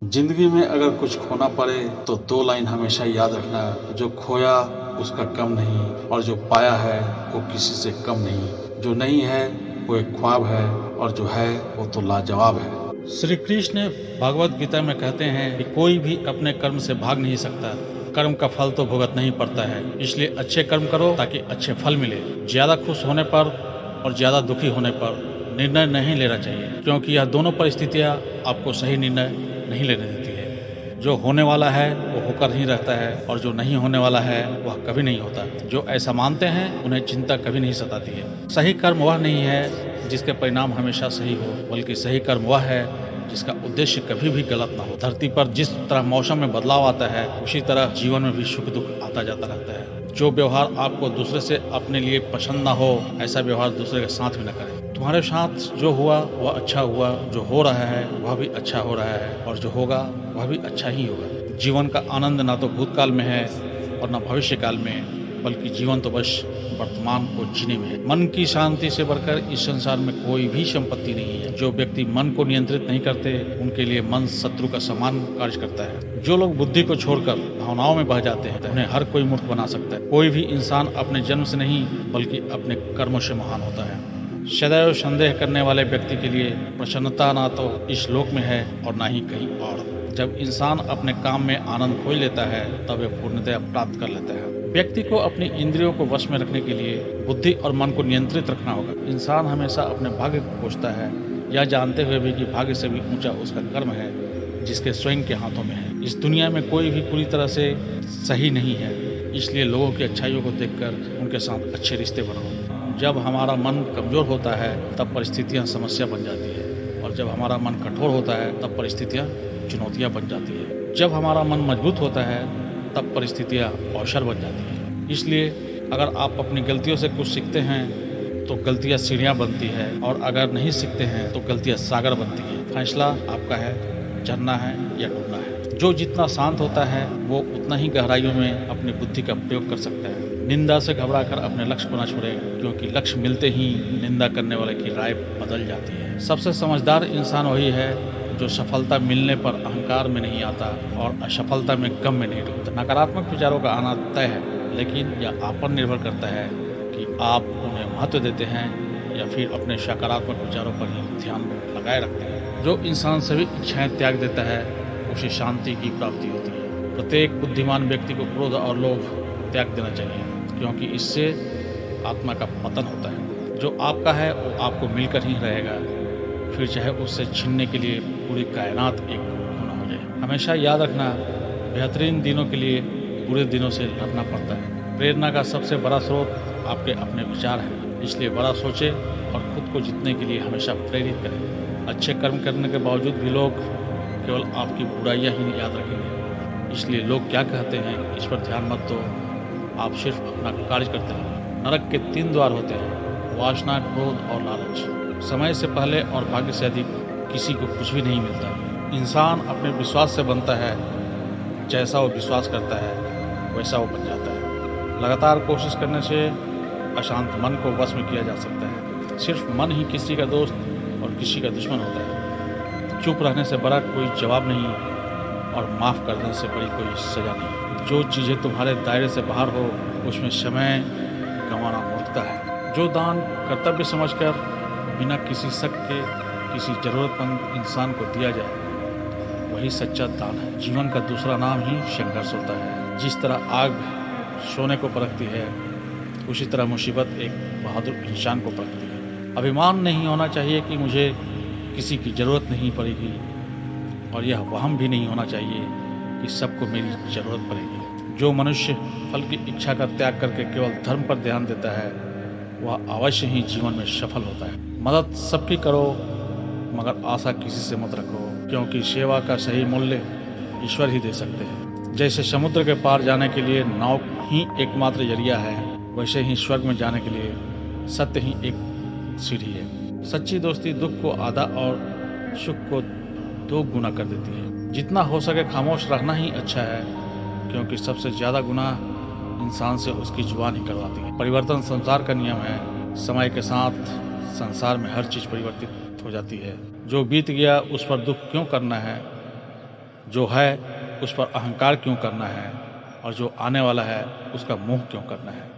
जिंदगी में अगर कुछ खोना पड़े तो दो लाइन हमेशा याद रखना, जो खोया उसका कम नहीं और जो पाया है वो किसी से कम नहीं। जो नहीं है वो एक ख्वाब है और जो है वो तो लाजवाब है। श्री कृष्ण भगवत गीता में कहते हैं कि कोई भी अपने कर्म से भाग नहीं सकता, कर्म का फल तो भुगतना ही पड़ता है। इसलिए अच्छे कर्म करो ताकि अच्छे फल मिले। ज्यादा खुश होने पर और ज्यादा दुखी होने पर निर्णय नहीं लेना चाहिए, क्योंकि यह दोनों परिस्थितियां आपको सही निर्णय नहीं लेने देती है। जो होने वाला है वो होकर ही रहता है और जो नहीं होने वाला है वह कभी नहीं होता। जो ऐसा मानते हैं उन्हें चिंता कभी नहीं सताती है। सही कर्म वह नहीं है जिसके परिणाम हमेशा सही हो, बल्कि सही कर्म वह है जिसका उद्देश्य कभी भी गलत ना हो। धरती पर जिस तरह मौसम में बदलाव आता है, उसी तरह जीवन में भी सुख दुख आता जाता रहता है। जो व्यवहार आपको दूसरे से अपने लिए पसंद ना हो, ऐसा व्यवहार दूसरे के साथ भी न करें। तुम्हारे साथ जो हुआ वह अच्छा हुआ, जो हो रहा है वह भी अच्छा हो रहा है और जो होगा वह भी अच्छा ही होगा। जीवन का आनंद ना तो भूतकाल में है और न भविष्य काल में, बल्कि जीवन तो बस वर्तमान को जीने में है। मन की शांति से बढ़कर इस संसार में कोई भी संपत्ति नहीं है। जो व्यक्ति मन को नियंत्रित नहीं करते, उनके लिए मन शत्रु का समान कार्य करता है। जो लोग बुद्धि को छोड़कर भावनाओं में बह जाते हैं, उन्हें हर कोई मूर्ख बना सकता है। कोई भी इंसान अपने जन्म से नहीं बल्कि अपने कर्मों से महान होता है। सदैव संदेह करने वाले व्यक्ति के लिए प्रसन्नता ना तो इस लोक में है और ना ही कहीं और। जब इंसान अपने काम में आनंद खोज लेता है तब वह पूर्णतया प्राप्त कर लेता है। व्यक्ति को अपनी इंद्रियों को वश में रखने के लिए बुद्धि और मन को नियंत्रित रखना होगा। इंसान हमेशा अपने भाग्य को खोजता है, यह जानते हुए भी कि भाग्य से भी ऊंचा उसका कर्म है जिसके स्वयं के हाथों में है। इस दुनिया में कोई भी पूरी तरह से सही नहीं है, इसलिए लोगों की अच्छाइयों को देखकर उनके साथ अच्छे रिश्ते बनाओ। जब हमारा मन कमजोर होता है तब परिस्थितियां समस्या बन जाती है, और जब हमारा मन कठोर होता है तब परिस्थितियां चुनौतियां बन जाती है। जब हमारा मन मजबूत होता है तब परिस्थितियां अवसर बन जाती हैं। इसलिए अगर आप अपनी गलतियों से कुछ सीखते हैं तो गलतियां सीढ़ियां बनती है, और अगर नहीं सीखते हैं तो गलतियां सागर बनती हैं। फैसला आपका है, झरना है या डूबना है। जो जितना शांत होता है वो उतना ही गहराइयों में अपनी बुद्धि का प्रयोग कर सकता है। निंदा से घबराकर अपने लक्ष्य को न छोड़े, क्योंकि लक्ष्य मिलते ही निंदा करने वाले की राय बदल जाती है। सबसे समझदार इंसान वही है जो सफलता मिलने पर अहंकार में नहीं आता और असफलता में गम में नहीं डूबता। नकारात्मक विचारों का आना तय है, लेकिन यह आप पर निर्भर करता है कि आप उन्हें महत्व देते हैं या फिर अपने सकारात्मक विचारों पर ही ध्यान लगाए रखते हैं। जो इंसान सभी इच्छाएं त्याग देता है उसे शांति की प्राप्ति होती है। प्रत्येक बुद्धिमान व्यक्ति को क्रोध और लोभ त्याग देना चाहिए, क्योंकि इससे आत्मा का पतन होता है। जो आपका है वो आपको मिलकर ही रहेगा, फिर चाहे उससे छीनने के लिए पूरी कायनात एक होना हो जाए। हमेशा याद रखना, बेहतरीन दिनों के लिए बुरे दिनों से लड़ना पड़ता है। प्रेरणा का सबसे बड़ा स्रोत आपके अपने विचार हैं, इसलिए बड़ा सोचें और खुद को जीतने के लिए हमेशा प्रेरित करें। अच्छे कर्म करने के बावजूद भी लोग केवल आपकी बुराइयां ही याद रखेंगे, इसलिए लोग क्या कहते हैं इस पर ध्यान मत दो। आप सिर्फ अपना कार्य करते हैं। नरक के 3 द्वार होते हैं, वासना, क्रोध और लालच। समय से पहले और भाग्य से अधिक किसी को कुछ भी नहीं मिलता। इंसान अपने विश्वास से बनता है, जैसा वो विश्वास करता है वैसा वो बन जाता है। लगातार कोशिश करने से अशांत मन को वश में किया जा सकता है। सिर्फ मन ही किसी का दोस्त और किसी का दुश्मन होता है। चुप रहने से बड़ा कोई जवाब नहीं और माफ करने से बड़ी कोई सजा नहीं। जो चीज़ें तुम्हारे दायरे से बाहर हो उसमें समय गंवाना मूर्खता है। जो दान कर्तव्य समझकर बिना किसी शक के किसी जरूरतमंद इंसान को दिया जाए वही सच्चा दान है। जीवन का दूसरा नाम ही संघर्ष होता है। जिस तरह आग सोने को परखती है, उसी तरह मुसीबत एक बहादुर इंसान को परखती है। अभिमान नहीं होना चाहिए कि मुझे किसी की जरूरत नहीं पड़ेगी, और यह वहम भी नहीं होना चाहिए कि सबको मेरी जरूरत पड़ेगी। जो मनुष्य फल की इच्छा का त्याग करके केवल धर्म पर ध्यान देता है वह अवश्य ही जीवन में सफल होता है। मदद सबकी करो, मगर आशा किसी से मत रखो, क्योंकि सेवा का सही मूल्य ईश्वर ही दे सकते हैं। जैसे समुद्र के पार जाने के लिए नाव ही एकमात्र जरिया है, वैसे ही स्वर्ग में जाने के लिए सत्य ही एक सीढ़ी है। सच्ची दोस्ती दुख को आधा और सुख को 2 गुना कर देती है। जितना हो सके खामोश रहना ही अच्छा है, क्योंकि सबसे ज्यादा गुनाह इंसान से उसकी जुबान ही करवाती है। परिवर्तन संसार का नियम है। समय के साथ संसार में हर चीज परिवर्तित हो जाती है। जो बीत गया उस पर दुख क्यों करना है, जो है उस पर अहंकार क्यों करना है, और जो आने वाला है उसका मोह क्यों करना है।